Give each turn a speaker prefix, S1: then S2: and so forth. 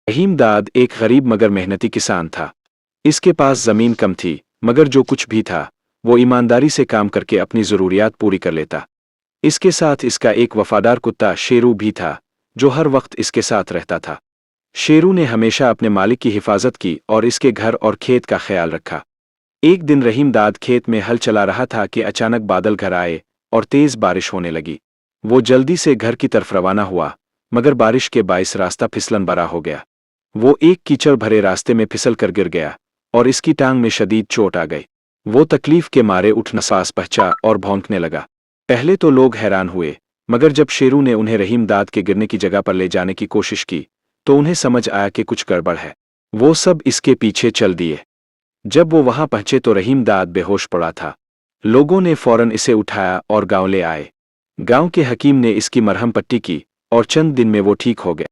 S1: रहीम दाद एक गरीब मगर मेहनती किसान था। इसके पास जमीन कम थी, मगर जो कुछ भी था वो ईमानदारी से काम करके अपनी ज़रूरियात पूरी कर लेता। इसके साथ इसका एक वफादार कुत्ता शेरू भी था, जो हर वक्त इसके साथ रहता था। शेरू ने हमेशा अपने मालिक की हिफाजत की और इसके घर और खेत का ख्याल रखा। एक दिन रहीम दाद खेत में हल चला रहा था कि अचानक बादल घर आए और तेज बारिश होने लगी। वो जल्दी से घर की तरफ रवाना हुआ, मगर बारिश के बाइस रास्ता फिसलन भरा हो गया। वो एक कीचड़ भरे रास्ते में फिसल कर गिर गया और इसकी टांग में शदीद चोट आ गई। वो तकलीफ के मारे उठना सांस पहचा और भौंकने लगा। पहले तो लोग हैरान हुए, मगर जब शेरू ने उन्हें रहीम दाद के गिरने की जगह पर ले जाने की कोशिश की तो उन्हें समझ आया कि कुछ गड़बड़ है। वो सब इसके पीछे चल दिए। जब वो वहां पहुंचे तो रहीम दाद बेहोश पड़ा था। लोगों ने फौरन इसे उठाया और गांव ले आए। गांव के हकीम ने इसकी मरहम पट्टी की और चंद दिन में वो ठीक हो गया।